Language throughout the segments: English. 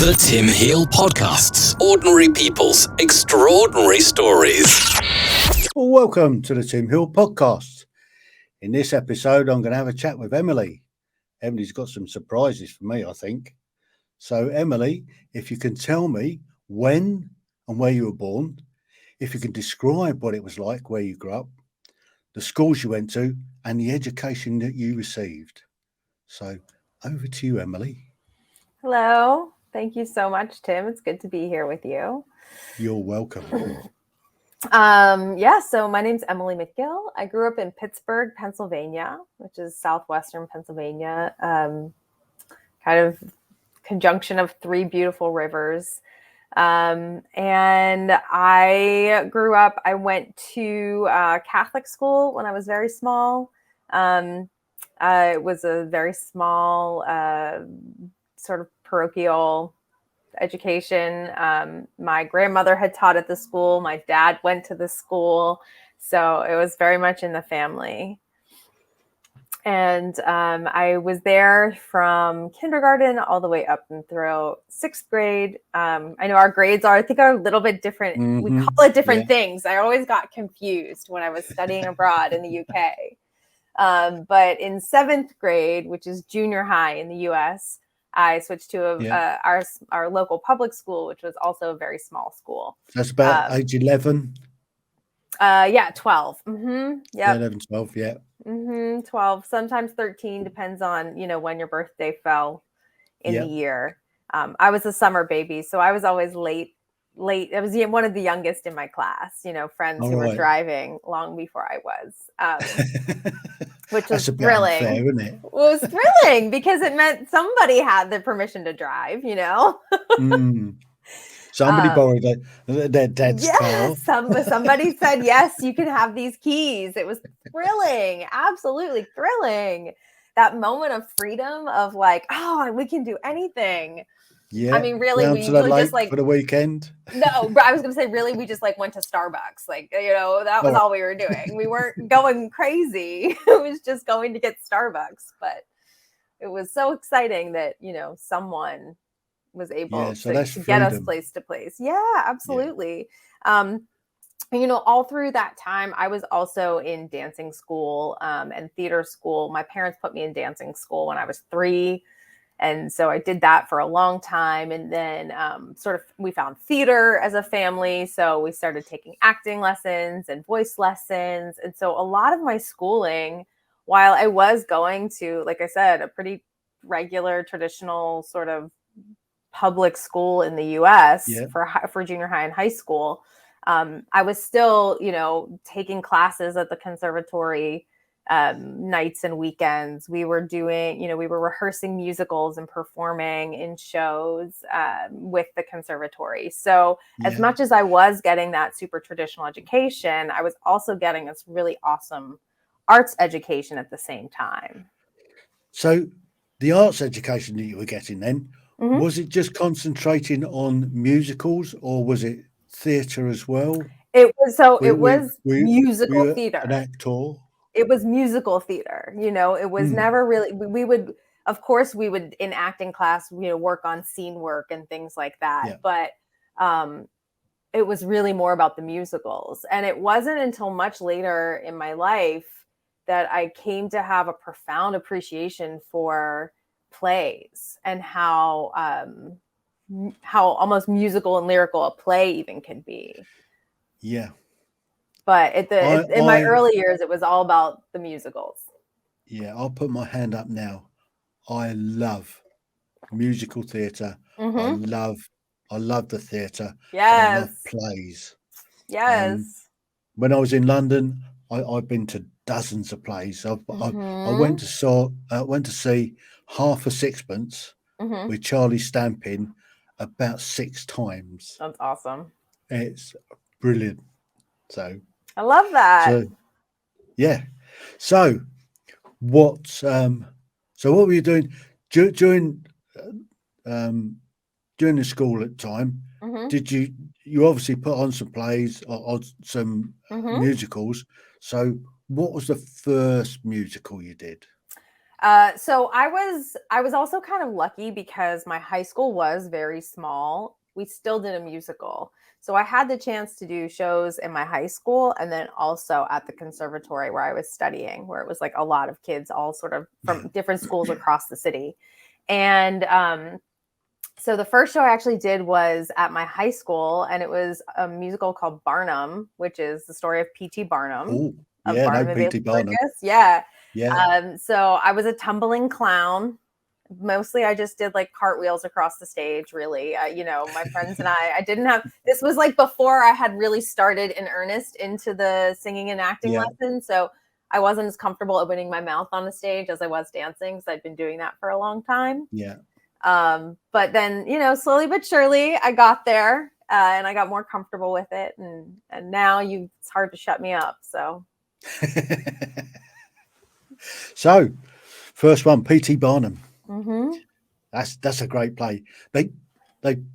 The Tim Heale Podcasts. Ordinary people's extraordinary stories. Well, welcome to the Tim Heale Podcast. In this episode, I'm going to have a chat with Emily. Emily's got some surprises for me, I think. So, Emily, if you can tell me when and where you were born, if you can describe what it was like where you grew up, the schools you went to, and the education that you received. So, over to you, Emily. Hello. Thank you so much, Tim. It's good to be here with you. You're welcome. So my name's Emily McGill. I grew up in Pittsburgh, Pennsylvania, which is southwestern Pennsylvania, kind of conjunction of three beautiful rivers. And I grew up, I went to Catholic school when I was very small. It was a very small sort of parochial education. My grandmother had taught at the school. My dad went to the school. So it was very much in the family. And I was there from kindergarten all the way up and through sixth grade. I know our grades are a little bit different. Mm-hmm. We call it different things. I always got confused when I was studying abroad in the UK. But in seventh grade, which is junior high in the US, I switched to our local public school, which was also a very small school. That's about age 11? 12. Mm-hmm. Yeah, 11, 12, yeah. 12, sometimes 13, depends on, when your birthday fell in the year. I was a summer baby, so I was always late. I was one of the youngest in my class, friends who were driving long before I was. Which was thrilling. Unfair, isn't it? It was thrilling because it meant somebody had the permission to drive, Somebody borrowed their dad's car. Somebody said, yes, you can have these keys. It was thrilling, absolutely thrilling. That moment of freedom of like, oh, we can do anything. Yeah. I mean, really, we usually just like for the weekend. No, but I was going to say, really, we just went to Starbucks. That was all we were doing. We weren't going crazy. It was just going to get Starbucks. But it was so exciting that, someone was able to get us place to place. Yeah, absolutely. Yeah. All through that time, I was also in dancing school and theater school. My parents put me in dancing school when I was 3. And so I did that for a long time. And then we found theater as a family. So we started taking acting lessons and voice lessons. And so a lot of my schooling, while I was going to, like I said, a pretty regular, traditional sort of public school in the US for junior high and high school, I was still, taking classes at the conservatory nights and weekends. We were doing, we were rehearsing musicals and performing in shows with the conservatory. So as much as I was getting that super traditional education, I was also getting this really awesome arts education at the same time. So the arts education that you were getting then, was it just concentrating on musicals or was it theatre as well? It was musical theatre. An actor? It was musical theater, it was never really, we would in acting class, work on scene work and things like that. Yeah. But it was really more about the musicals. And it wasn't until much later in my life that I came to have a profound appreciation for plays and how almost musical and lyrical a play even can be. Yeah. But in my early years, it was all about the musicals. Yeah, I'll put my hand up now. I love musical theatre. I love the theatre. Yes. I love plays. Yes. When I was in London, I've been to dozens of plays. I went to see Half a Sixpence with Charlie Stampin about 6 times. That's awesome. It's brilliant. So I love that. So what were you doing during the school at time? Did you obviously put on some plays or some musicals? So what was the first musical you did? So I was also kind of lucky because my high school was very small. We still did a musical. So I had the chance to do shows in my high school and then also at the conservatory where I was studying, where it was like a lot of kids all sort of from different schools across the city. And so the first show I actually did was at my high school, and it was a musical called Barnum, which is the story of P.T. Barnum. Oh, Of yeah, Barnum no, and P.T. Bailey Barnum. Circus. Yeah. Yeah. So I was a tumbling clown. Mostly I just did like cartwheels across the stage, really. My friends and I didn't have, this was like before I had really started in earnest into the singing and acting lessons. So I wasn't as comfortable opening my mouth on the stage as I was dancing, because I'd been doing that for a long time. Yeah. But then, slowly but surely I got there and I got more comfortable with it. And now it's hard to shut me up. So. So, first one, P.T. Barnum. Mm-hmm. That's a great play. They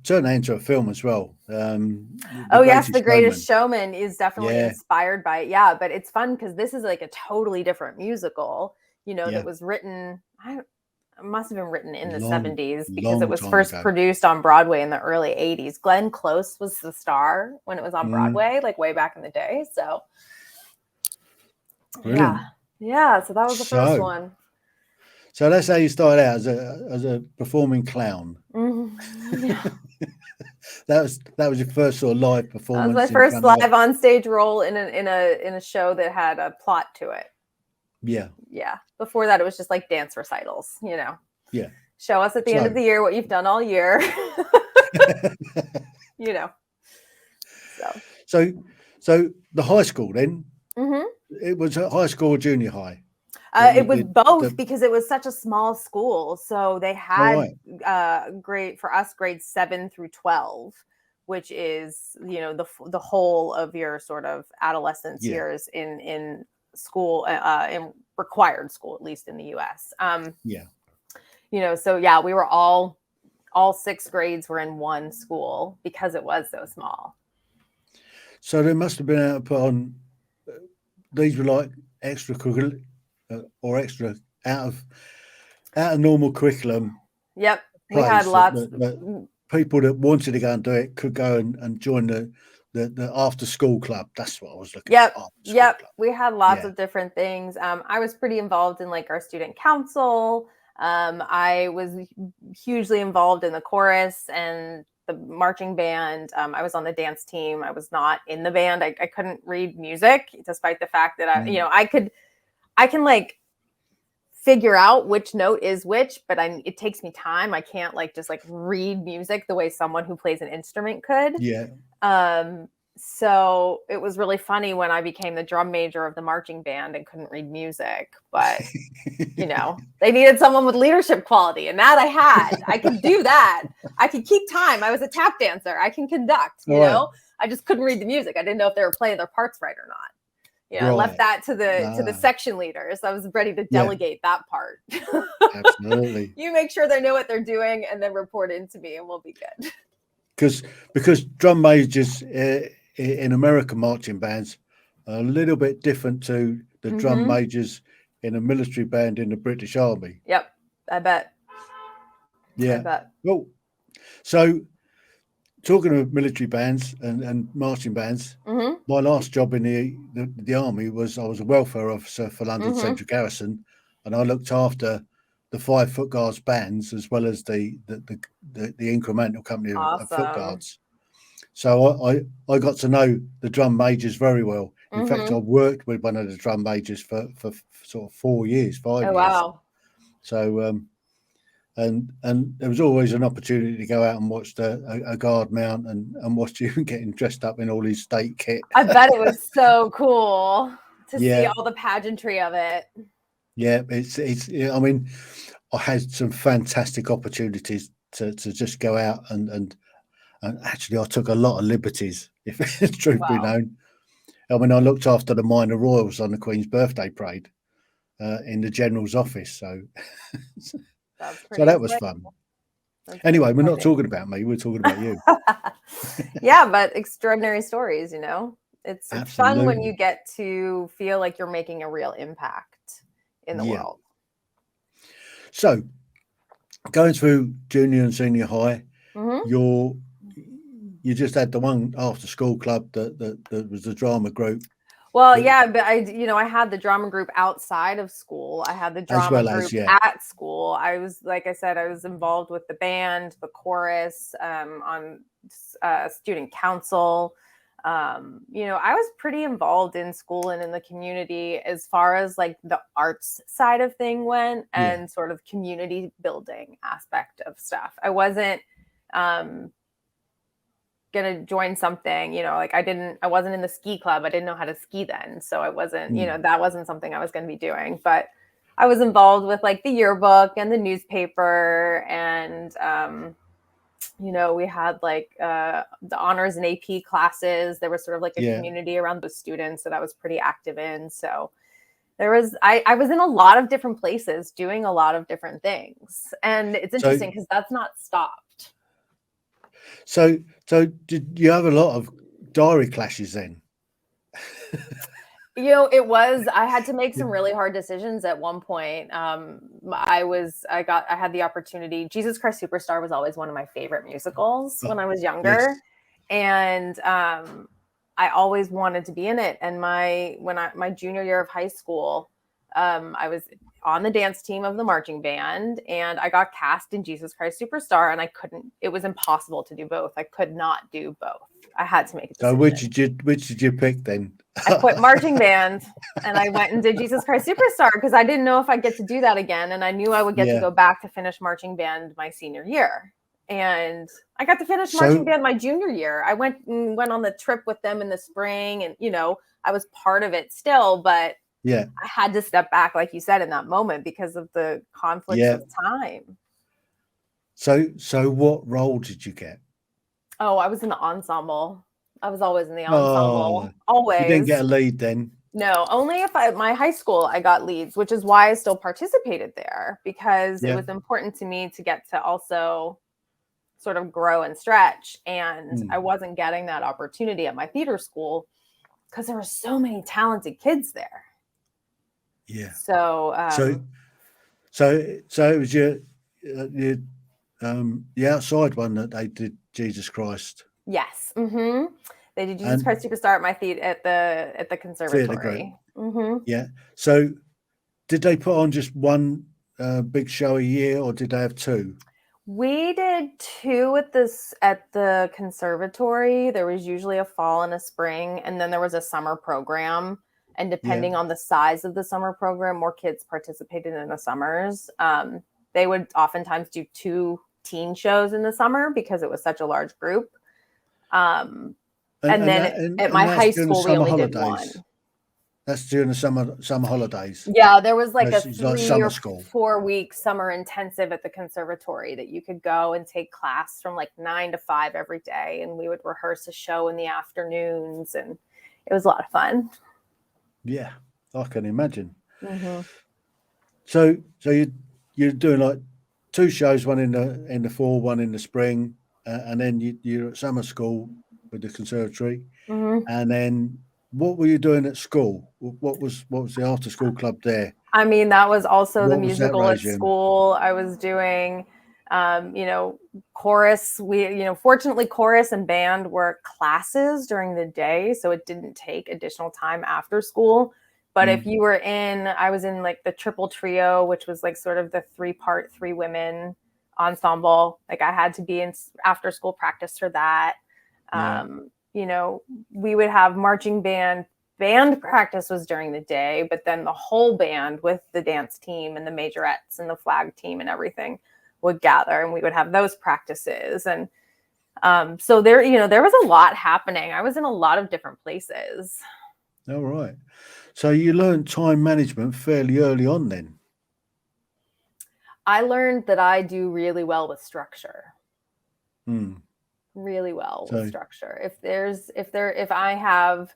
turned that into a film as well. The Greatest Showman is definitely inspired by it. Yeah, but it's fun because this is like a totally different musical. That was written. It must have been written in the 70s because it was first produced on Broadway in the early 80s. Glenn Close was the star when it was on Broadway, like way back in the day. So, brilliant. Yeah. So that was the first one. So that's how you started out as a performing clown. Mm-hmm. Yeah. that was your first sort of live performance. That was my first live on stage role in a show that had a plot to it. Yeah. Yeah. Before that, it was just like dance recitals. Yeah. Show us at the end of the year what you've done all year. So the high school then. Mm-hmm. It was a high school or junior high. It was both because it was such a small school. So they had grades 7 through 12, which is, the whole of your sort of adolescence years in school, in required school, at least in the US. So we were all 6 grades were in one school because it was so small. So they must have been able to put on, these were like extracurricular or extra out of normal curriculum. Yep. We had lots that people that wanted to go and do it could go and join the after school club. That's what I was looking at. Yep. We had lots of different things. I was pretty involved in like our student council. I was hugely involved in the chorus and the marching band. I was on the dance team. I was not in the band. I couldn't read music, despite the fact that I can like figure out which note is which, but it takes me time. I can't just read music the way someone who plays an instrument could. Yeah. So it was really funny when I became the drum major of the marching band and couldn't read music, but they needed someone with leadership quality, and that I had. I could do that. I could keep time. I was a tap dancer. I can conduct, you know. I just couldn't read the music. I didn't know if they were playing their parts right or not. I left that to the section leaders. I was ready to delegate that part. Absolutely. You make sure they know what they're doing and then report into me and we'll be good. Because drum majors in American marching bands are a little bit different to the drum majors in a military band in the British Army. Yep, I bet. Yeah. I bet. Well, so talking of military bands and marching bands, my last job in the army was I was a welfare officer for London Central Garrison, and I looked after the 5 foot guards bands as well as the incremental company of foot guards. So I got to know the drum majors very well. In fact, I worked with one of the drum majors for sort of 5 years. Wow. So and there was always an opportunity to go out and watch a guard mount and watch you getting dressed up in all these state kit. I bet it was so cool to see all the pageantry of it. Yeah, it's. I mean, I had some fantastic opportunities to just go out and actually I took a lot of liberties, if the truth be known. I mean, I looked after the minor royals on the Queen's birthday parade in the General's office, so that was fun. Anyway, we're not talking about me; we're talking about you. Yeah, but extraordinary stories. It's fun when you get to feel like you're making a real impact in the world. So, going through junior and senior high, you just had the one after school club that was the drama group. Well, yeah, but I had the drama group outside of school. I had the drama group at school. I was, like I said, I was involved with the band, the chorus, on student council. I was pretty involved in school and in the community as far as like the arts side of thing went, and sort of community building aspect of stuff. I wasn't gonna join something, like I wasn't in the ski club. I didn't know how to ski then, so I wasn't, that wasn't something I was going to be doing. But I was involved with like the yearbook and the newspaper, and we had like the honors and AP classes. There was sort of like a community around those students that I was pretty active in. So there was, I was in a lot of different places doing a lot of different things, and it's interesting because that's not stopped. So did you have a lot of diary clashes then? I had to make some really hard decisions at one point. I had the opportunity. Jesus Christ Superstar was always one of my favorite musicals when I was younger. Yes. And I always wanted to be in it. And my junior year of high school, I was on the dance team of the marching band, and I got cast in Jesus Christ Superstar, and it was impossible to do both. I could not do both. I had to make a decision. So which did you pick then? I quit marching band and I went and did Jesus Christ Superstar because I didn't know if I'd get to do that again. And I knew I would get to go back to finish marching band my senior year. And I got to finish marching band my junior year. I went on the trip with them in the spring, and, I was part of it still, but I had to step back, like you said, in that moment because of the conflicts of time. So what role did you get? Oh, I was in the ensemble. I was always in the ensemble. Always. You didn't get a lead then? No, only if my high school, I got leads, which is why I still participated there, because it was important to me to get to also sort of grow and stretch. And I wasn't getting that opportunity at my theater school because there were so many talented kids there. Yeah. So it was the outside one that they did Jesus Christ. Yes. Mm-hmm. They did Jesus Christ Superstar at my theater at the conservatory. Yeah. So did they put on just one big show a year, or did they have two? We did two at the conservatory. There was usually a fall and a spring, and then there was a summer program. And depending on the size of the summer program, more kids participated in the summers. They would oftentimes do two teen shows in the summer because it was such a large group. And then at my high school, we only did one. That's during the summer holidays. Yeah, there was like a 3 or 4 week summer intensive at the conservatory that you could go and take class from like 9 to 5 every day. And we would rehearse a show in the afternoons, and it was a lot of fun. Yeah, I can imagine. Mm-hmm. So you're doing like two shows, one in the fall, one in the spring, and then you're at summer school with the conservatory. Mm-hmm. And then what were you doing at school? What was the after school club there? I mean, that was also the musical at school. I was doing chorus. Fortunately, chorus and band were classes during the day, so it didn't take additional time after school. But if you were I was in like the triple trio, which was like sort of the 3-part, 3 women ensemble. Like I had to be in after school practice for that. We would have marching band practice was during the day, but then the whole band with the dance team and the majorettes and the flag team and everything would gather, and we would have those practices. And so there was a lot happening. I was in a lot of different places. All right. So you learned time management fairly early on then? I learned that I do really well with structure. Really well with structure. If I have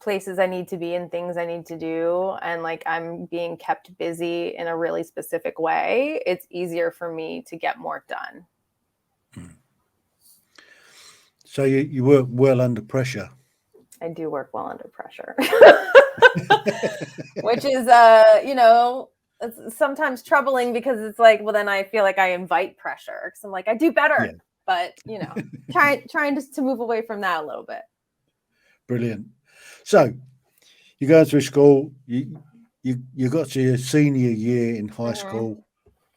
places I need to be and things I need to do, and like I'm being kept busy in a really specific way, it's easier for me to get more done. So you work well under pressure. I do work well under pressure. Which is it's sometimes troubling because it's like, well, then I feel like I invite pressure because I'm like, I do better, but trying just to move away from that a little bit. Brilliant. So you go through school, you got to your senior year in high school.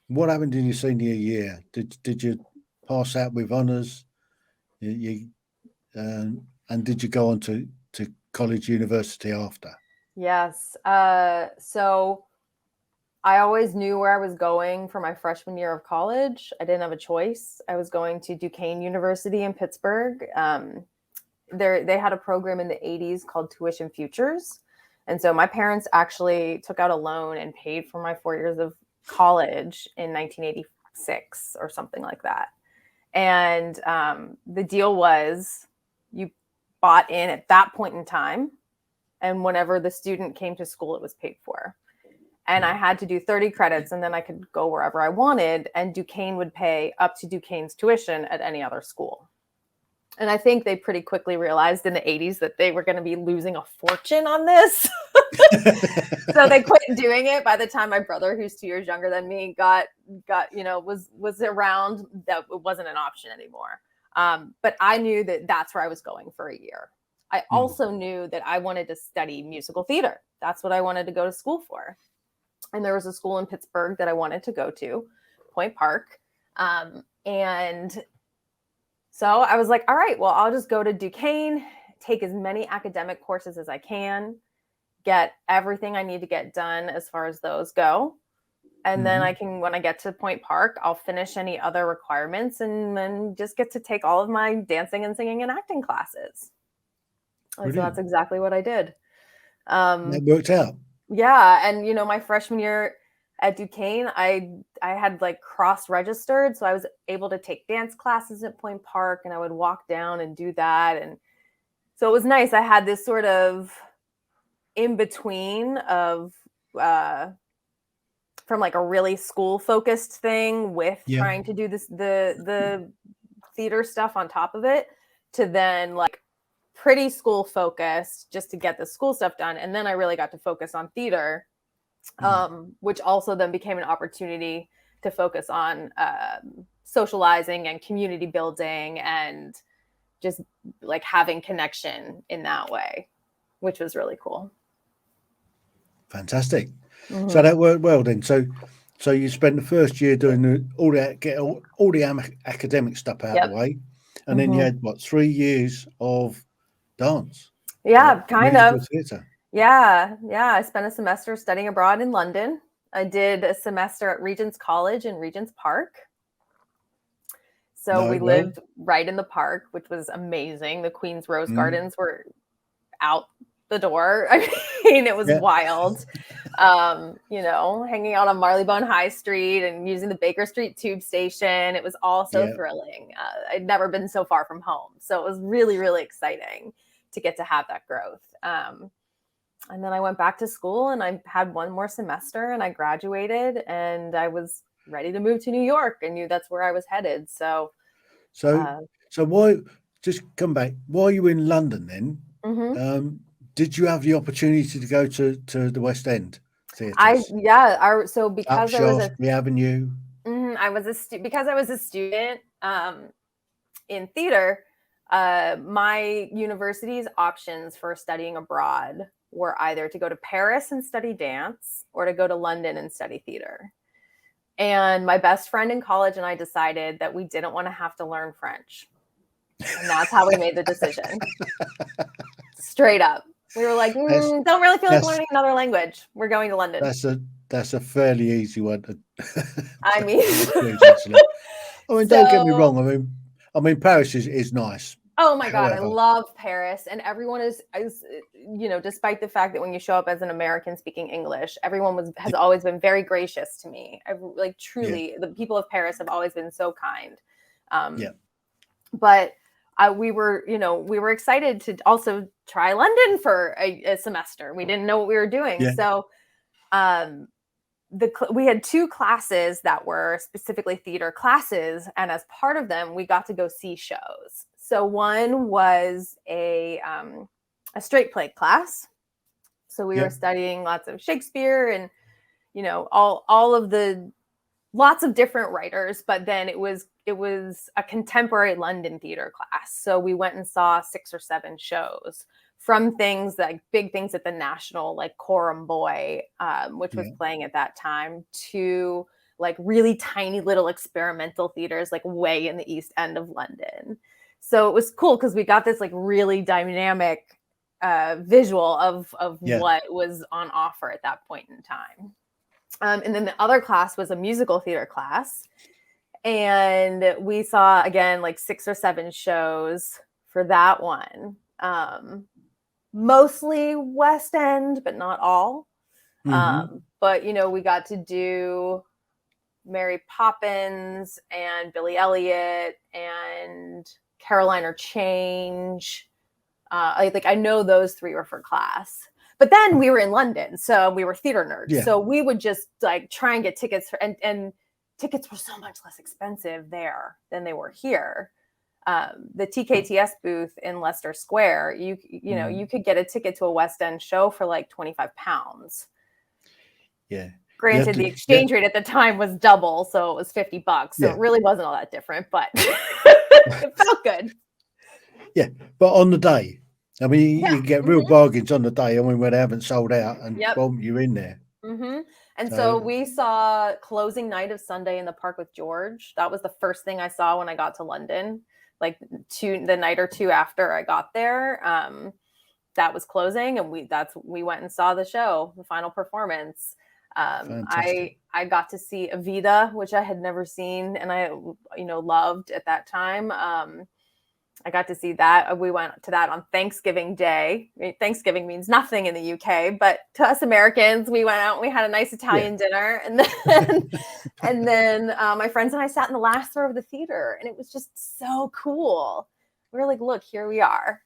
What happened in your senior year? Did you pass out with honours? And did you go on to college, university after? Yes. So I always knew where I was going for my freshman year of college. I didn't have a choice. I was going to Duquesne University in Pittsburgh. They had a program in the 80s called Tuition Futures. And so my parents actually took out a loan and paid for my 4 years of college in 1986 or something like that. And the deal was you bought in at that point in time. And whenever the student came to school, it was paid for. And I had to do 30 credits and then I could go wherever I wanted. And Duquesne would pay up to Duquesne's tuition at any other school. And I think they pretty quickly realized in the 80s that they were going to be losing a fortune on this. So they quit doing it by the time my brother, who's 2 years younger than me, was around. That it wasn't an option anymore. But I knew that that's where I was going for a year. I also knew that I wanted to study musical theater. That's what I wanted to go to school for. And there was a school in Pittsburgh that I wanted to go to, Point Park. And so I was like, all right, well, I'll just go to Duquesne, take as many academic courses as I can, get everything I need to get done as far as those go. And then I can, when I get to Point Park, I'll finish any other requirements and then just get to take all of my dancing and singing and acting classes. And so that's exactly what I did. That worked out. Yeah. And, my freshman year at Duquesne, I had like cross-registered. So I was able to take dance classes at Point Park and I would walk down and do that. And so it was nice. I had this sort of in-between of from like a really school-focused thing with trying to do the theater stuff on top of it to then like pretty school focused just to get the school stuff done. And then I really got to focus on theater, which also then became an opportunity to focus on socializing and community building and just like having connection in that way, which was really cool. Fantastic. So that worked well then. So you spent the first year doing all the academic stuff out of the way. And then you had 3 years of dance. Yeah, kind of. Theater. Yeah. I spent a semester studying abroad in London. I did a semester at Regent's College in Regent's Park. So we lived right in the park, which was amazing. The Queen's Rose Gardens were out the door. I mean, it was wild. Hanging out on Marylebone High Street and using the Baker Street tube station. It was all so thrilling. I'd never been so far from home. So it was really, really exciting to get to have that growth. And then I went back to school and I had one more semester and I graduated and I was ready to move to New York. I knew that's where I was headed. So why, just come back, while you were in London then, did you have the opportunity to go to the West End theatres? So because I was the Avenue. Because I was a student in theater, my university's options for studying abroad were either to go to Paris and study dance or to go to London and study theater. And my best friend in college and I decided that we didn't want to have to learn French. And that's how we made the decision. Straight up. We were like, don't really feel like learning another language. We're going to London. That's a fairly easy one. I mean, don't get me wrong. I mean, Paris is nice. Oh my God, I love Paris. And everyone is, despite the fact that when you show up as an American speaking English, everyone has always been very gracious to me. The people of Paris have always been so kind. But we were excited to also try London for a semester. We didn't know what we were doing. Yeah. So we had 2 classes that were specifically theater classes. And as part of them, we got to go see shows. So one was a straight play class. So we were studying lots of Shakespeare and, all of the lots of different writers, but then it was a contemporary London theater class. So we went and saw 6 or 7 shows, from things like big things at the National, like Coram Boy, which was playing at that time, to like really tiny little experimental theaters like way in the East End of London. So it was cool because we got this like really dynamic visual of what was on offer at that point in time. And then the other class was a musical theater class. And we saw, again, like 6 or 7 shows for that one. Mostly West End, but not all. But, we got to do Mary Poppins and Billy Elliot and Caroline or Change. I know those 3 were for class. But then we were in London, so we were theater nerds. Yeah. So we would just like try and get tickets and tickets were so much less expensive there than they were here. The TKTS booth in Leicester Square, you could get a ticket to a West End show for like £25. Yeah. Granted, the exchange rate at the time was double, so it was $50. So it really wasn't all that different, but it felt good. Yeah, but on the day, I mean, you get real bargains on the day. I mean, when they haven't sold out, and boom, you're in there. And so we saw closing night of Sunday in the Park with George. That was the first thing I saw when I got to London, like the night or 2 after I got there. That was closing, and we went and saw the show, the final performance. I got to see Evita, which I had never seen, and I loved at that time. I got to see that. We went to that on Thanksgiving Day. I mean, Thanksgiving means nothing in the UK, but to us Americans, we went out and we had a nice Italian dinner. And then my friends and I sat in the last row of the theater, and it was just so cool. We were like, look, here we are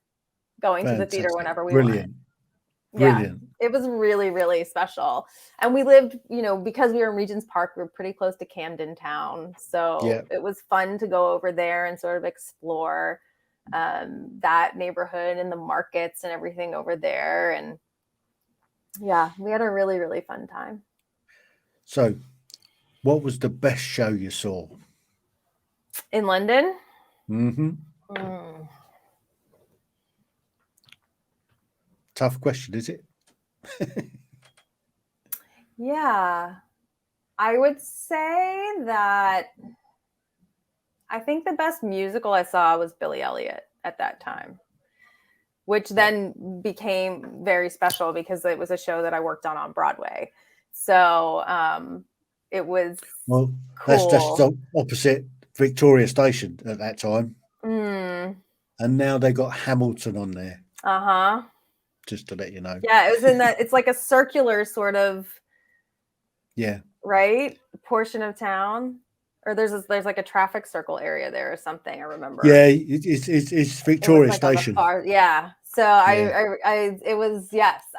going to the theater whenever we want. Brilliant. It was really, really special. And we lived, because we were in Regent's Park, we were pretty close to Camden Town. So it was fun to go over there and sort of explore that neighborhood and the markets and everything over there. And we had a really, really fun time. So what was the best show you saw in London? Tough question, is it? I would say that I think the best musical I saw was Billy Elliot at that time, which then became very special because it was a show that I worked on Broadway. So it was cool. That's opposite Victoria Station at that time. And now they got Hamilton on there. Just to let you know. Yeah, it was in that. It's like a circular sort of. Right, portion of town. Or there's like a traffic circle area there or something. I remember. Yeah, it's Victoria Station. So it was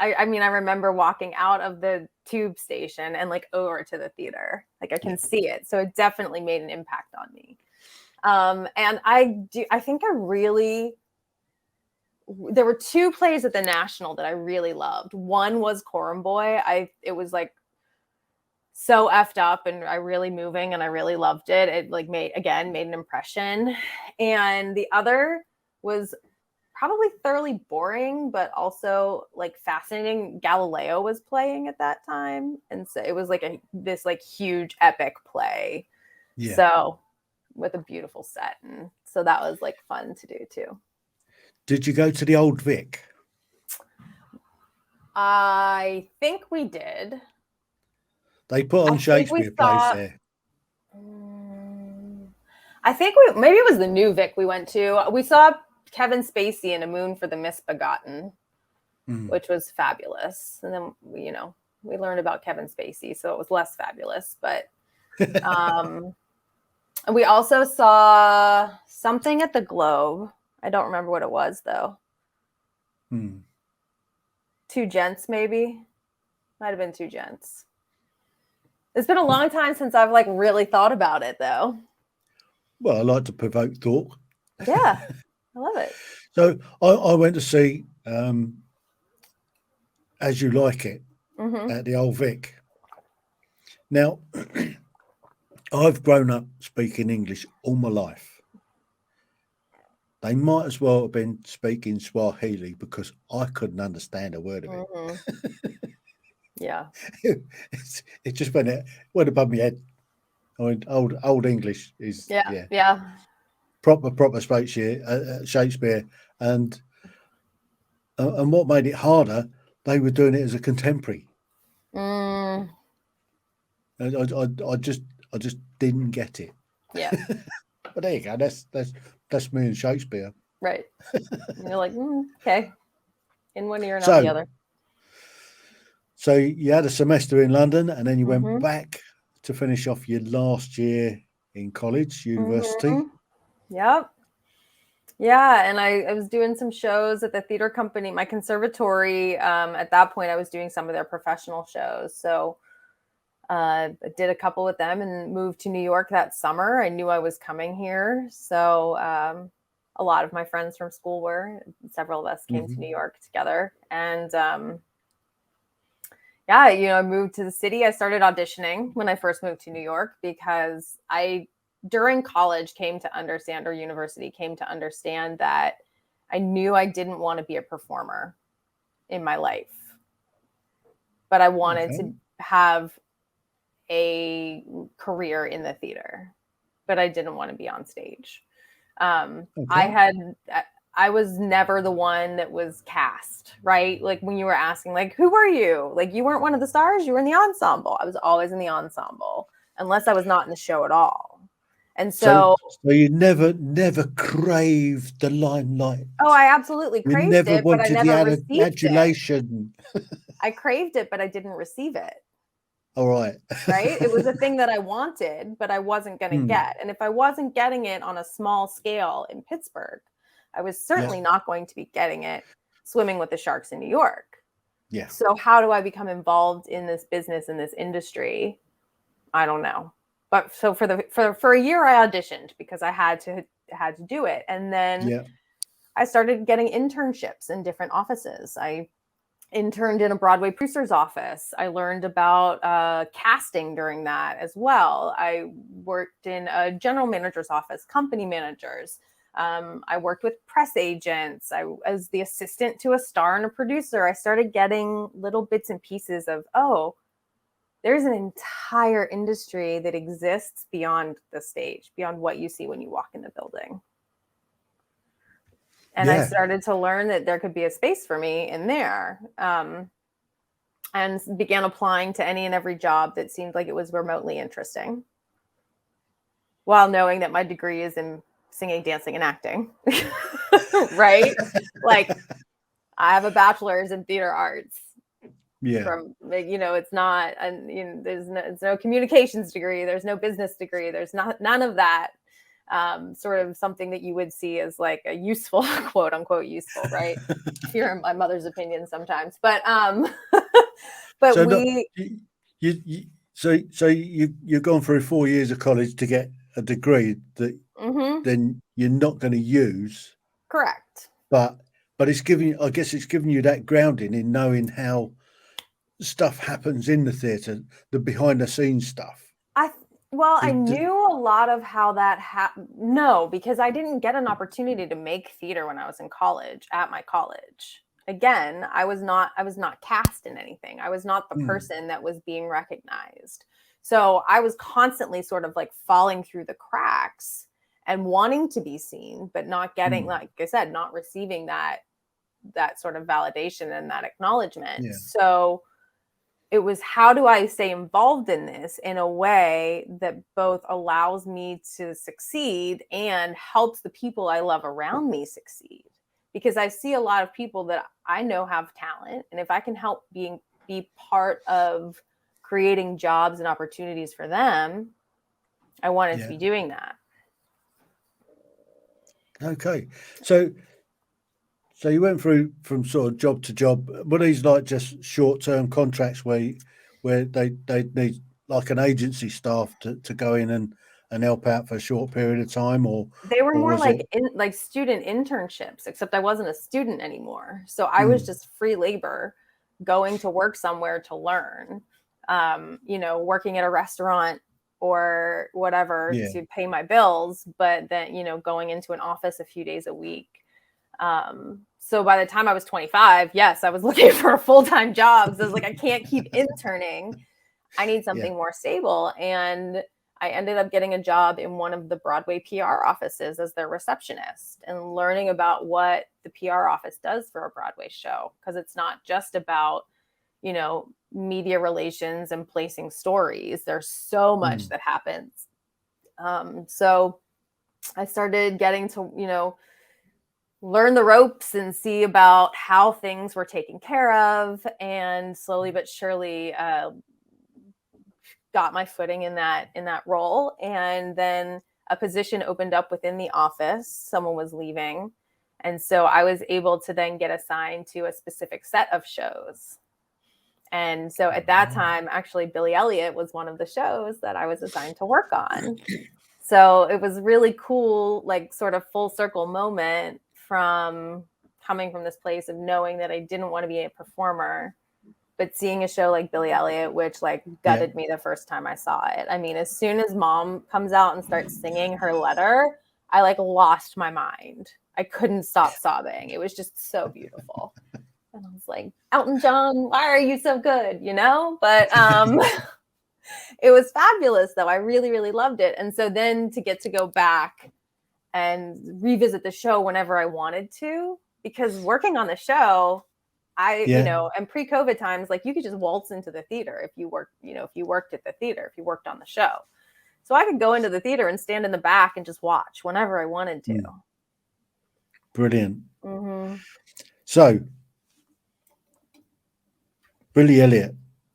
I mean I remember walking out of the tube station and like over to the theater. Like I can see it. So it definitely made an impact on me. And I think there were 2 plays at the National that I really loved. One was Coram Boy. It was like so effed up and really moving, and I really loved it. It like made an impression. And the other was probably thoroughly boring, but also like fascinating. Galileo was playing at that time, and so it was like this huge epic play. So with a beautiful set, and so that was like fun to do too. Did you go to the Old Vic? I think we did. They put on Shakespeare plays there. I think maybe it was the New Vic we went to. We saw Kevin Spacey in A Moon for the Misbegotten, which was fabulous. And then we learned about Kevin Spacey, so it was less fabulous. But we also saw something at the Globe. I don't remember what it was though. 2 Gents, maybe. Might have been 2 Gents. It's been a long time since I've like really thought about it though. Well, I like to provoke thought. Yeah, I love it. So I went to see As You Like It at the Old Vic. Now, I've grown up speaking English all my life. They might as well have been speaking Swahili because I couldn't understand a word of it. Mm-hmm. Yeah. It just went above my head. I mean, old English is Yeah. proper Shakespeare, and what made it harder, they were doing it as a contemporary. Mm. And I just didn't get it. Yeah. But there you go. That's me and Shakespeare. Right. And you're like, okay, in one ear and out the other. So you had a semester in London, and then you Mm-hmm. went back to finish off your last year in college, university. Mm-hmm. Yep. Yeah, and I was doing some shows at the theater company, my conservatory. At that point, I was doing some of their professional shows. So I did a couple with them and moved to New York that summer. I knew I was coming here. So a lot of my friends from school several of us came to New York together. And I moved to the city. I started auditioning when I first moved to New York because during college university came to understand that I knew I didn't want to be a performer in my life, but I wanted to have a career in the theater, but I didn't want to be on stage. I was never the one that was cast, right? Like when you were asking, like, who were you? Like you weren't one of the stars, you were in the ensemble. I was always in the ensemble unless I was not in the show at all. And so you never craved the limelight. Oh, I absolutely craved it, but I never received adulation. I craved it, but I didn't receive it. All right. Right? It was a thing that I wanted, but I wasn't going to get. And if I wasn't getting it on a small scale in Pittsburgh, I was certainly not going to be getting it swimming with the sharks in New York. Yeah. So how do I become involved in this business, in this industry? I don't know. But so for a year I auditioned because I had to do it. And then I started getting internships in different offices. I interned in a Broadway producer's office. I learned about casting during that as well. I worked in a general manager's office, company managers. I worked with press agents. I was the assistant to a star and a producer. I started getting little bits and pieces of, there's an entire industry that exists beyond the stage, beyond what you see when you walk in the building. And I started to learn that there could be a space for me in there, and began applying to any and every job that seemed like it was remotely interesting, while knowing that my degree is in singing, dancing, and acting. Right? Like I have a bachelor's in theater arts. From it's not, and there's no communications degree, there's no business degree, there's none of that. Sort of something that you would see as like a useful, quote unquote useful, right? If you're in my mother's opinion sometimes, but you've gone through 4 years of college to get a degree that then you're not going to use. Correct. But it's giving you that grounding in knowing how stuff happens in the theatre, the behind the scenes stuff. I knew a lot of how that happened. No, because I didn't get an opportunity to make theater when I was in college, at my college. Again, I was not cast in anything. I was not the person that was being recognized. So I was constantly sort of like falling through the cracks and wanting to be seen, but not getting, like I said, not receiving that sort of validation and that acknowledgement. Yeah. So it was, how do I stay involved in this in a way that both allows me to succeed and helps the people I love around me succeed? Because I see a lot of people that I know have talent, and if I can help be part of creating jobs and opportunities for them, I wanted to be doing that. Okay. So you went through from sort of job to job. Were these like just short-term contracts where they need like an agency staff to go in and help out for a short period of time, or they were more like like student internships, except I wasn't a student anymore. So I was just free labor going to work somewhere to learn. working at a restaurant or whatever to pay my bills, but then, going into an office a few days a week. So by the time I was 25, yes, I was looking for a full-time job. So I was like, I can't keep interning. I need something more stable. And I ended up getting a job in one of the Broadway PR offices as their receptionist and learning about what the PR office does for a Broadway show. Because it's not just about, media relations and placing stories. There's so much that happens. So I started getting to, learn the ropes and see about how things were taken care of, and slowly but surely got my footing in that role. And then a position opened up within the office. Someone was leaving. And so I was able to then get assigned to a specific set of shows. And so at that time, actually, Billy Elliot was one of the shows that I was assigned to work on. So it was really cool, like sort of full circle moment from coming from this place of knowing that I didn't want to be a performer, but seeing a show like Billy Elliot, which like gutted me the first time I saw it. I mean, as soon as Mom comes out and starts singing her letter, I like lost my mind. I couldn't stop sobbing. It was just so beautiful. And I was like, Elton John, why are you so good? But it was fabulous though. I really, really loved it. And so then to get to go back and revisit the show whenever I wanted to, because working on the show, and pre-COVID times, like you could just waltz into the theater if you worked at the theater, if you worked on the show. So I could go into the theater and stand in the back and just watch whenever I wanted to. Brilliant. So Billy Elliot,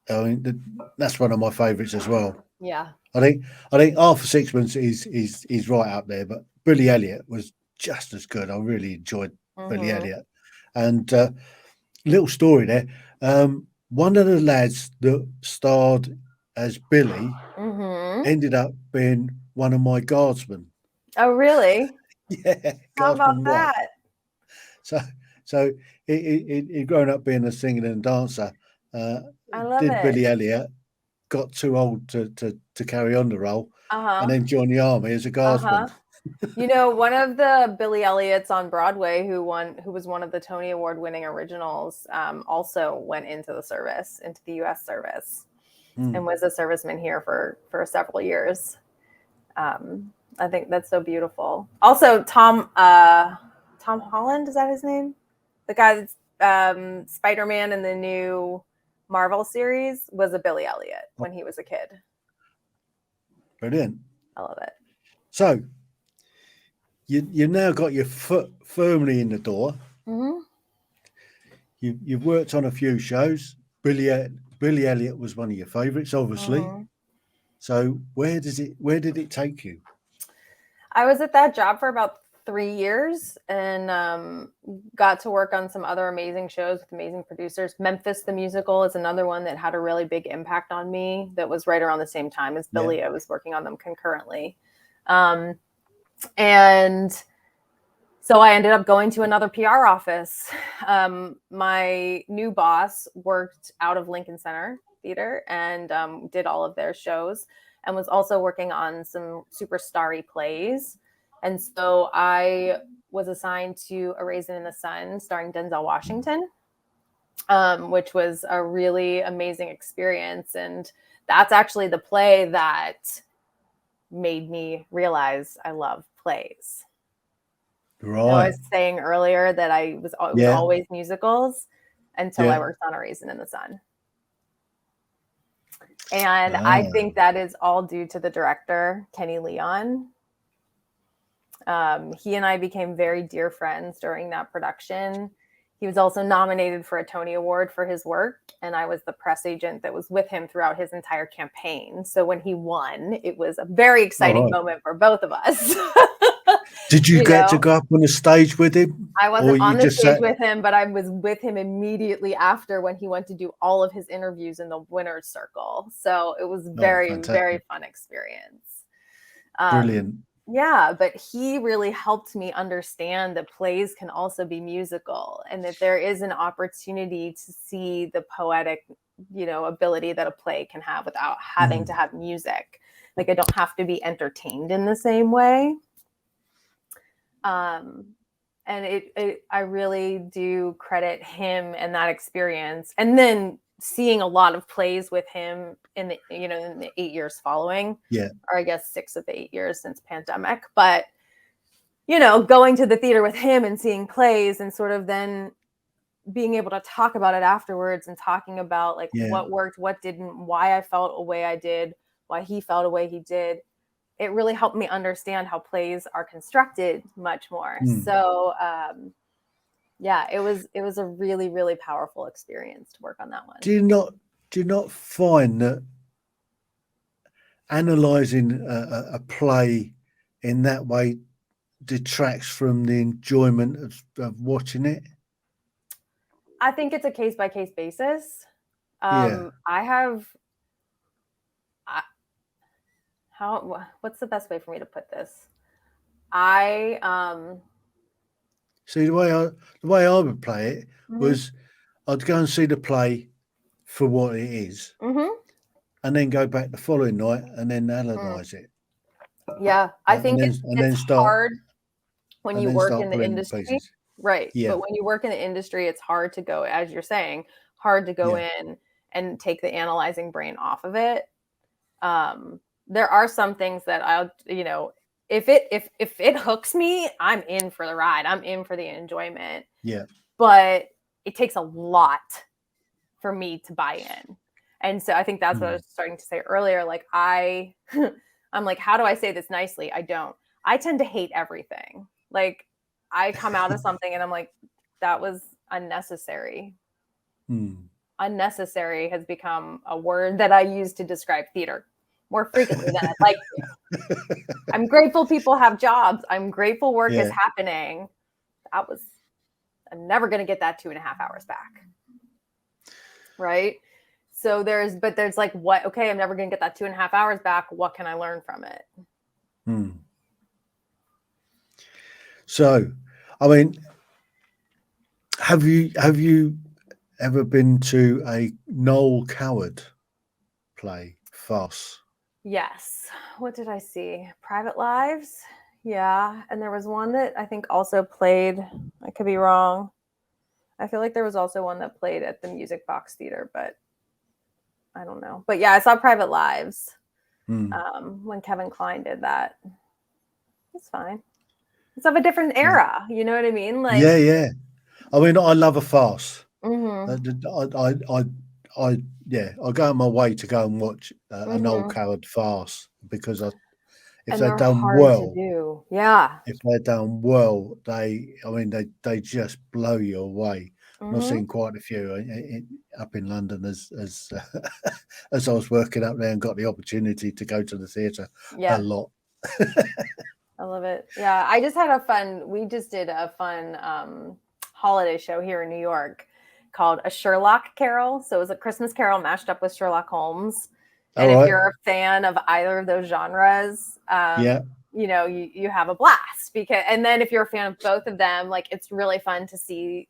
I mean, that's one of my favourites as well. Yeah. I think Half a Sixpence is right up there, but Billy Elliot was just as good. I really enjoyed Billy Elliot. And little story there. One of the lads that starred as Billy ended up being one of my guardsmen. Oh, really? Yeah. How about that? So he'd grown up being a singer and dancer. I love did it. Billy Elliot, got too old to carry on the role, and then joined the army as a guardsman. One of the Billy Elliots on Broadway who was one of the Tony Award winning originals, also went into the U.S. service, and was a serviceman here for several years. I think that's so beautiful. Also, Tom Holland, is that his name? The guy that's Spider-Man in the new Marvel series was a Billy Elliot when he was a kid. Brilliant. I love it. So you've now got your foot firmly in the door. You've worked on a few shows. Billy Elliot was one of your favourites, obviously. So where did it take you? I was at that job for about 3 years and got to work on some other amazing shows with amazing producers. Memphis the Musical is another one that had a really big impact on me. That was right around the same time as Billy. I was working on them concurrently. And so I ended up going to another PR office. My new boss worked out of Lincoln Center Theater and did all of their shows, and was also working on some super starry plays. And so I was assigned to A Raisin in the Sun starring Denzel Washington, which was a really amazing experience. And that's actually the play that made me realize I love plays. Right. I was saying earlier that it was always musicals until I worked on A Raisin in the Sun. And I think that is all due to the director, Kenny Leon. He and I became very dear friends during that production. He was also nominated for a Tony Award for his work, and I was the press agent that was with him throughout his entire campaign. So when he won, it was a very exciting moment for both of us. Did you get to go up on the stage with him? I wasn't on the stage with him, but I was with him immediately after when he went to do all of his interviews in the winner's circle. So it was very, very fun experience. Brilliant. Yeah, but he really helped me understand that plays can also be musical, and that there is an opportunity to see the poetic, ability that a play can have without having to have music. Like, I don't have to be entertained in the same way. And I really do credit him and that experience. And then seeing a lot of plays with him in the 8 years following, or I guess 6 of the 8 years since pandemic. But, going to the theater with him and seeing plays, and sort of then being able to talk about it afterwards, and talking about like what worked, what didn't, why I felt a way I did, why he felt a way he did. It really helped me understand how plays are constructed much more. So, it was a really, really powerful experience to work on that one. Do you not find that analysing a play in that way detracts from the enjoyment of watching it? I think it's a case-by-case basis. What's the best way for me to put this? See, the way I would play it was I'd go and see the play for what it is, and then go back the following night and then analyse it. Yeah, I think it's hard when you work in the industry, right? Yeah. But when you work in the industry, it's hard to go, as you're saying, in and take the analyzing brain off of it. There are some things that I'll, if it hooks me, I'm in for the ride. I'm in for the enjoyment. Yeah. But it takes a lot for me to buy in. And so I think that's what I was starting to say earlier. Like I'm like, how do I say this nicely? I tend to hate everything. Like, I come out of something and I'm like, that was unnecessary. Unnecessary has become a word that I use to describe theater more frequently than I'd like to. I'm grateful people have jobs. I'm grateful work is happening. I'm never going to get that 2.5 hours back. Right? So there's like, what? Okay, I'm never going to get that 2.5 hours back. What can I learn from it? So, I mean, have you ever been to a Noel Coward play, farce? Yes. What did I see? Private Lives? Yeah. And there was one that I think also played, I could be wrong. I feel like there was also one that played at the Music Box Theater, but I don't know. But yeah, I saw Private Lives when Kevin Kline did that. It's fine. It's of a different era. You know what I mean? Like, yeah. I mean, I love a farce. I go on my way to go and watch an Noel Coward farce, because if they're done well, if they're done well, they just blow you away. I've seen quite a few up in London as as I was working up there and got the opportunity to go to the theatre a lot. I love it. Yeah, we just did a fun holiday show here in New York called A Sherlock Carol. So it was a Christmas Carol mashed up with Sherlock Holmes. And if you're a fan of either of those genres, you have a blast. And then if you're a fan of both of them, like, it's really fun to see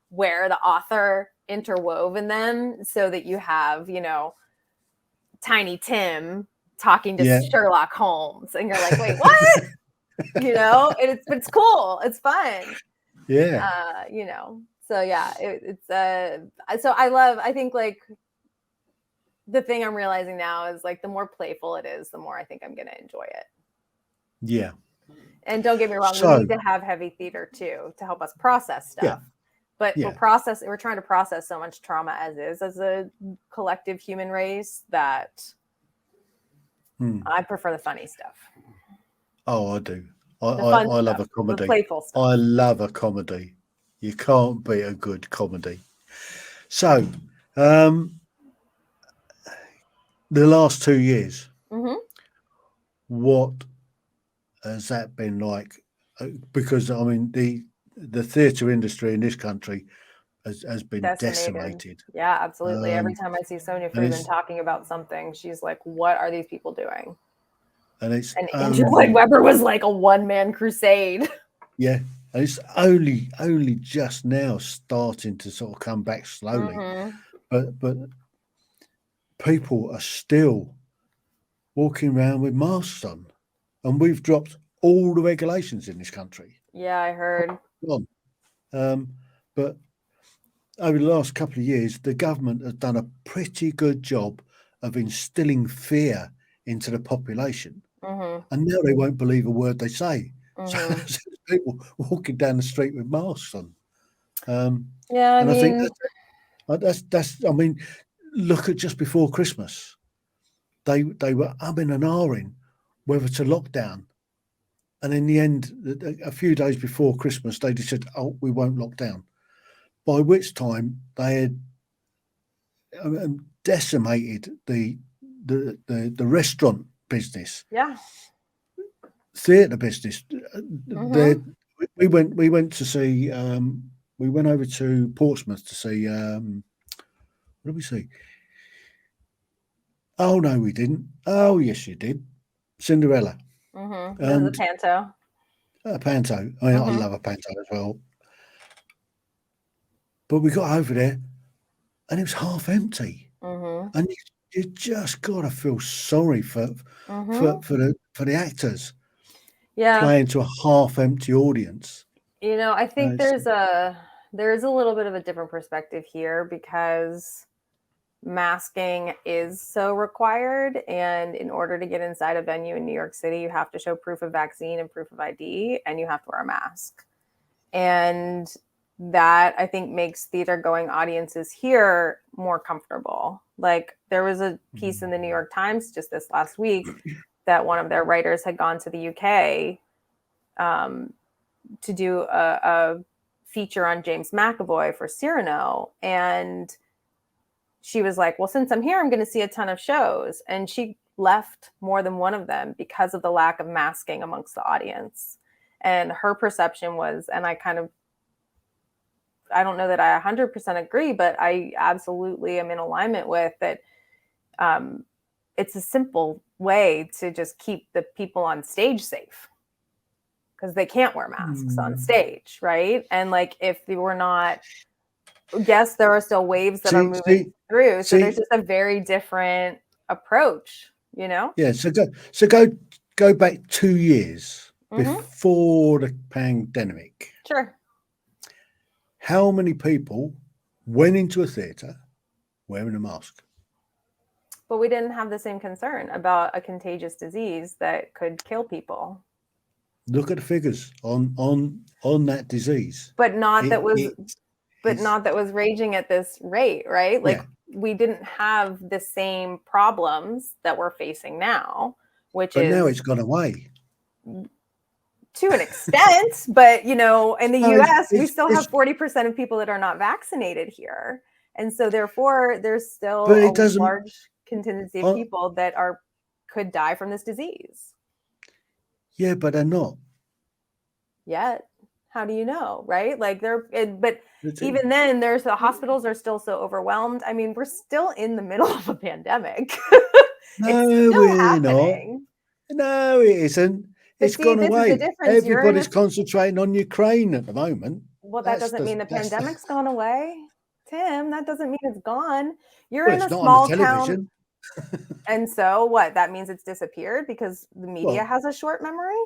where the author interwove in them, so that you have, Tiny Tim talking to Sherlock Holmes, and you're like, wait, what? And it's cool. It's fun. Yeah. So yeah, I think, like, the thing I'm realizing now is, like, the more playful it is, the more I think I'm going to enjoy it. Yeah. And don't get me wrong, we need to have heavy theater too to help us process stuff. Yeah. But we're trying to process so much trauma as a collective human race that I prefer the funny stuff. Oh, I do. I love a comedy. The playful stuff. I love a comedy. You can't beat a good comedy. So, the last 2 years, what has that been like? Because I mean, the theatre industry in this country has been decimated. Yeah, absolutely. Every time I see Sonia Freeman talking about something, she's like, "What are these people doing?" And it's And Andrew Lloyd Webber was like a one-man crusade. Yeah, and it's only just now starting to sort of come back slowly. But people are still walking around with masks on, and we've dropped all the regulations in this country. Yeah, I heard. But over the last couple of years, the government has done a pretty good job of instilling fear into the population, and now they won't believe a word they say. So there's people walking down the street with masks on. Yeah, I think that's. I mean, look at just before Christmas, they were umming and ahhing whether to lock down, and in the end, a few days before Christmas, they just said, "Oh, we won't lock down." By which time they had decimated the restaurant business, theatre business. We went to see. We went over to Portsmouth to see. What did we see? Oh no, we didn't. Oh yes, you did. Cinderella. The panto. A panto. I mean, I love a panto as well. But we got over there, and it was half empty. And you just gotta feel sorry for the actors. Playing to a half empty audience. You know, I think there's a little bit of a different perspective here because masking is so required, and in order to get inside a venue in New York City, you have to show proof of vaccine and proof of ID, and you have to wear a mask. And that, I think, makes theater going audiences here more comfortable. Like, there was a piece in the New York Times just this last week that one of their writers had gone to the UK to do a feature on James McAvoy for Cyrano. And she was like, well, since I'm here, I'm going to see a ton of shows. And she left more than one of them because of the lack of masking amongst the audience. And her perception was, and I don't know that I 100% agree, but I absolutely am in alignment with that. It's a simple way to just keep the people on stage safe because they can't wear masks on stage, right? And like, if they were not, yes, there are still waves that are moving through. So there's just a very different approach, you know? Yeah. So go back 2 years before the pandemic. Sure. How many people went into a theatre wearing a mask? But we didn't have the same concern about a contagious disease that could kill people. Look at the figures on that disease. But not that was raging at this rate, right? Like, we didn't have the same problems that we're facing now, but now it's gone away. To an extent, but you know, in the US, we still have 40% of people that are not vaccinated here. And so therefore there's still a large contingency of people that could die from this disease. Yeah, but they're not. Yet. How do you know, right? Like but even then, the hospitals are still so overwhelmed. I mean, we're still in the middle of a pandemic. No, we're not. No, it isn't. It's gone away. Everybody's concentrating on Ukraine at the moment. Well, that doesn't mean the pandemic's gone away, Tim. That doesn't mean it's gone. You're in a small town. And so what? That means it's disappeared because the media has a short memory?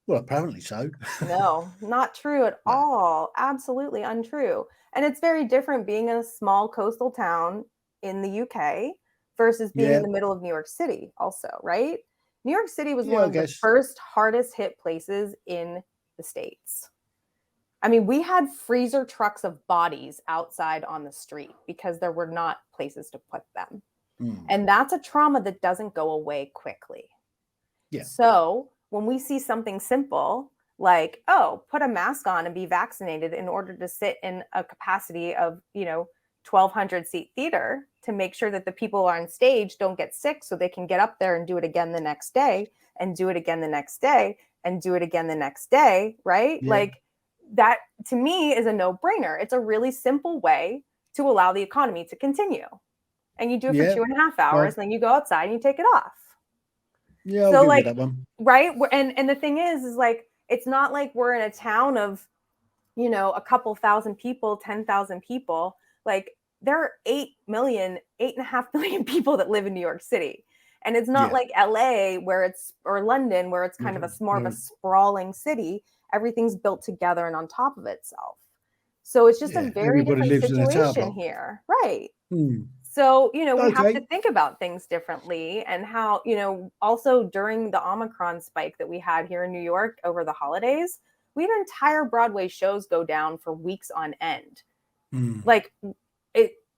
Well, apparently so. No, not true at all. Absolutely untrue. And it's very different being in a small coastal town in the UK versus being in the middle of New York City also, right? New York City was one of the first hardest hit places in the States. I mean, we had freezer trucks of bodies outside on the street because there were not places to put them. And that's a trauma that doesn't go away quickly. Yeah. So when we see something simple like, oh, put a mask on and be vaccinated in order to sit in a capacity of, 1,200 seat theater to make sure that the people on stage don't get sick so they can get up there and do it again the next day and do it again the next day and do it again the next day, right? Yeah. Like, that to me is a no-brainer. It's a really simple way to allow the economy to continue. And you do it for 2.5 hours, and then you go outside and you take it off. Yeah, I'll So give like, you that one. right. And the thing is like, it's not like we're in a town of, a couple thousand people, 10,000 people. Like there are 8.5 million people that live in New York City. And it's not like LA or London, where it's kind of more of a sprawling city. Everything's built together and on top of itself. So it's just a very Everybody different lives in a tower situation block. here. Right. Hmm. So, we have Okay. to think about things differently, and how, also during the Omicron spike that we had here in New York over the holidays, we had entire Broadway shows go down for weeks on end. Like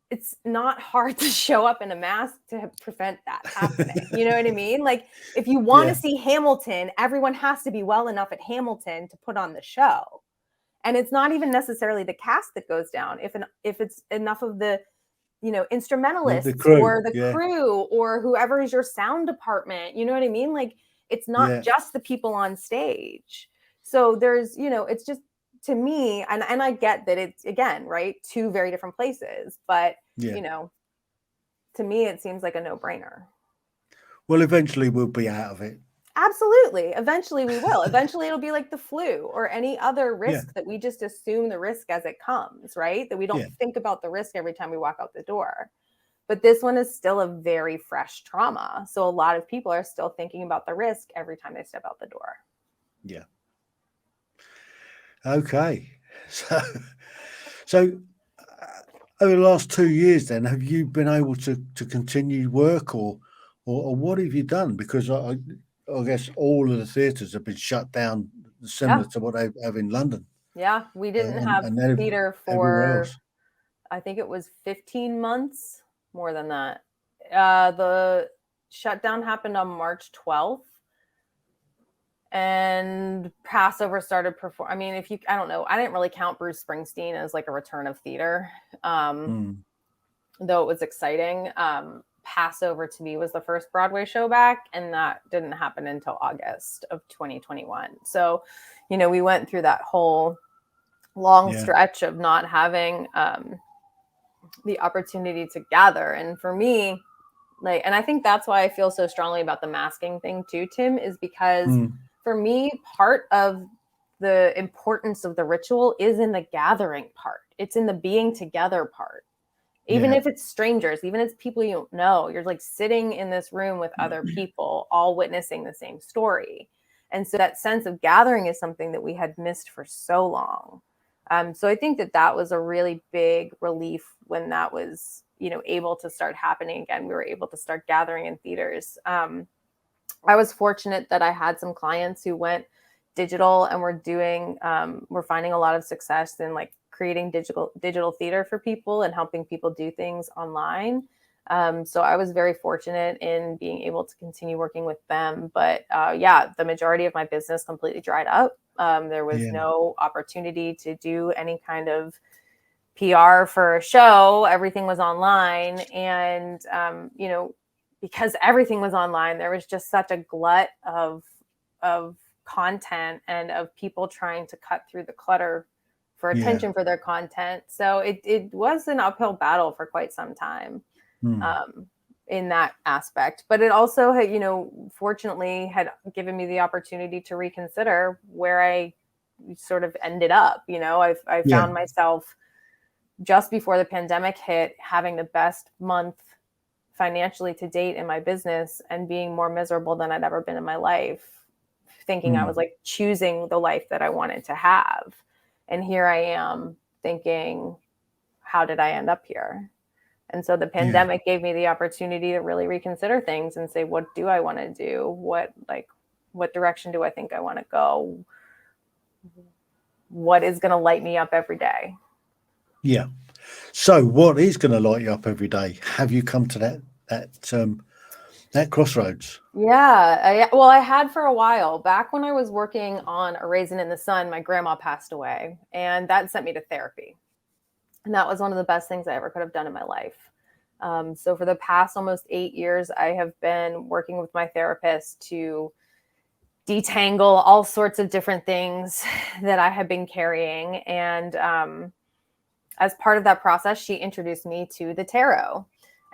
it's not hard to show up in a mask to prevent that happening. You know what I mean? Like if you want to see Hamilton, everyone has to be well enough at Hamilton to put on the show. And it's not even necessarily the cast that goes down. If it's enough of the instrumentalists, the crew, or the crew, or whoever is your sound department, you know what I mean? Like it's not just the people on stage. So there's, it's just, to me, and I get that it's, again, right, two very different places, but to me it seems like a no-brainer. Well, eventually we'll be out of it. Absolutely. Eventually we will. Eventually it'll be like the flu or any other risk that we just assume the risk as it comes, right? That we don't think about the risk every time we walk out the door. But this one is still a very fresh trauma. So a lot of people are still thinking about the risk every time they step out the door. Yeah. Okay. So over the last 2 years then, have you been able to continue work, or what have you done? Because I guess all of the theatres have been shut down, similar to what they have in London. Yeah, we didn't have and theater for, I think it was 15 months, more than that. The shutdown happened on March 12th. And Passover started I mean, I don't know, I didn't really count Bruce Springsteen as like a return of theater, though it was exciting. Passover to me was the first Broadway show back, and that didn't happen until August of 2021. So, we went through that whole long stretch of not having the opportunity to gather. And for me, and I think that's why I feel so strongly about the masking thing too, Tim, is because for me, part of the importance of the ritual is in the gathering part. It's in the being together part. Even if it's strangers, even if it's people you don't know, you're like sitting in this room with other people, all witnessing the same story. And so that sense of gathering is something that we had missed for so long. So I think that was a really big relief when that was, able to start happening again. We were able to start gathering in theaters. I was fortunate that I had some clients who went digital and we're finding a lot of success in like creating digital theater for people and helping people do things online. So I was very fortunate in being able to continue working with them. But the majority of my business completely dried up. There was no opportunity to do any kind of PR for a show. Everything was online. And, because everything was online, there was just such a glut of content and of people trying to cut through the clutter for attention for their content. So it was an uphill battle for quite some time in that aspect. But it also had, fortunately had given me the opportunity to reconsider where I sort of ended up. I found myself just before the pandemic hit having the best month financially to date in my business and being more miserable than I'd ever been in my life, thinking I was like choosing the life that I wanted to have. And here I am thinking, how did I end up here? And so the pandemic gave me the opportunity to really reconsider things and say, what do I want to do? What direction do I think I want to go? What is going to light me up every day? Yeah. So what is going to light you up every day? Have you come to that crossroads? Yeah. Well, I had for a while. Back when I was working on A Raisin in the Sun, my grandma passed away, and that sent me to therapy. And that was one of the best things I ever could have done in my life. So for the past almost 8 years, I have been working with my therapist to detangle all sorts of different things that I have been carrying. And as part of that process, she introduced me to the tarot.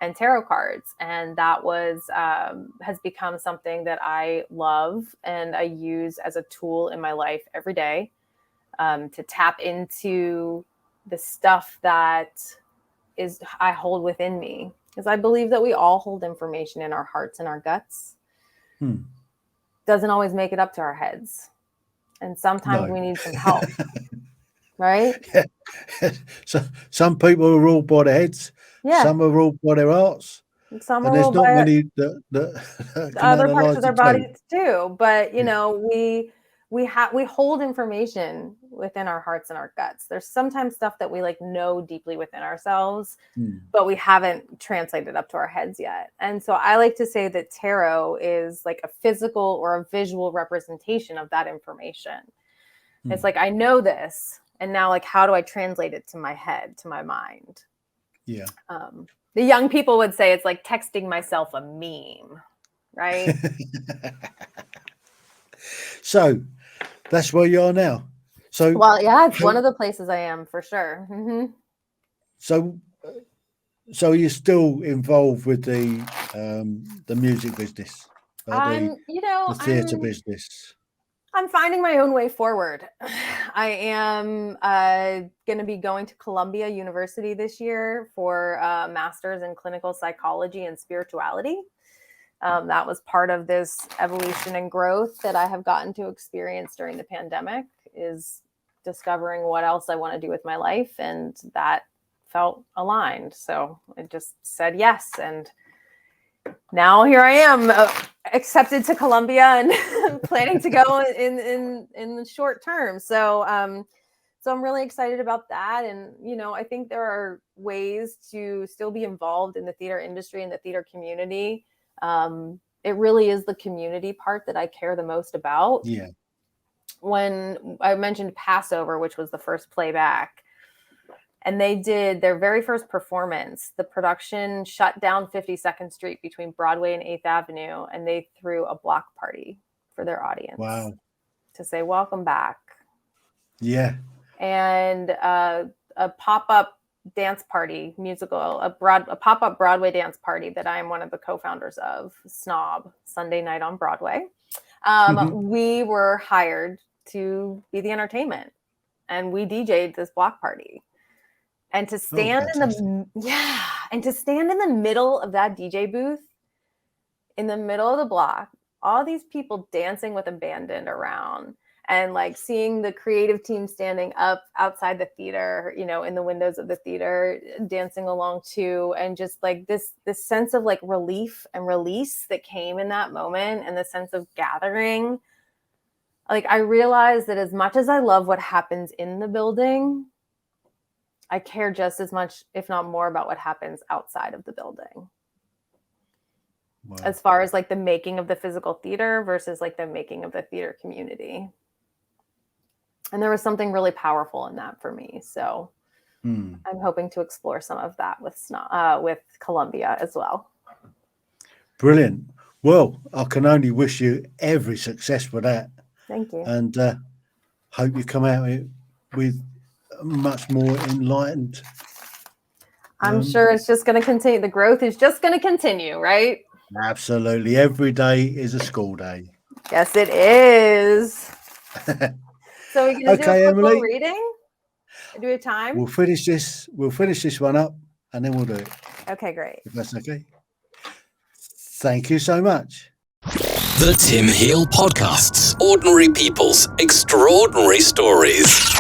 and tarot cards. And that was has become something that I love and I use as a tool in my life every day to tap into the stuff that I hold within me. Because I believe that we all hold information in our hearts and our guts. Doesn't always make it up to our heads. And sometimes we need some help. Right? So some people are ruled by their heads. Yeah. Some are ruled by their hearts. Some and are there's ruled not by many that can other parts analyze of their the bodies too. But Yeah. we hold information within our hearts and our guts. There's sometimes stuff that we like know deeply within ourselves, but we haven't translated up to our heads yet. And so I like to say that tarot is like a physical or a visual representation of that information. It's like, I know this, and now like, how do I translate it to my head, to my mind? Yeah. The young people would say it's like texting myself a meme, right? So that's where you are now. So well, yeah, it's one of the places I am for sure. So you're still involved with the music business, the theatre business. I'm finding my own way forward. I am going to be going to Columbia University this year for a master's in clinical psychology and spirituality. That was part of this evolution and growth that I have gotten to experience during the pandemic, is discovering what else I want to do with my life. And that felt aligned. So I just said yes. And now here I am, accepted to Columbia and planning to go in the short term. So I'm really excited about that. And, I think there are ways to still be involved in the theater industry and the theater community. It really is the community part that I care the most about. Yeah. When I mentioned Passover, which was the first playback, and they did their very first performance, the production shut down 52nd Street between Broadway and 8th Avenue, and they threw a block party for their audience. Wow. To say welcome back. Yeah. And a pop-up dance party musical, a pop-up Broadway dance party that I am one of the co-founders of, Snob, Sunday Night on Broadway. We were hired to be the entertainment, and we DJ'd this block party. And to stand in the middle of that DJ booth, in the middle of the block, all these people dancing with abandon around, and like seeing the creative team standing up outside the theater, in the windows of the theater, dancing along too. And just like this sense of like relief and release that came in that moment, and the sense of gathering. Like, I realized that as much as I love what happens in the building, I care just as much, if not more, about what happens outside of the building. Wow. As far as like the making of the physical theater versus like the making of the theater community. And there was something really powerful in that for me. So I'm hoping to explore some of that with Columbia as well. Brilliant. Well, I can only wish you every success for that. Thank you. And hope you come out with much more enlightened. I'm sure it's just going to continue. The growth is just going to continue, right? Absolutely. Every day is a school day. Yes, it is. So we're going to do a quick reading? Do we have time? We'll finish this one up, and then we'll do it. Okay, great. If that's okay. Thank you so much. The Tim Heale Podcasts. Ordinary people's extraordinary stories.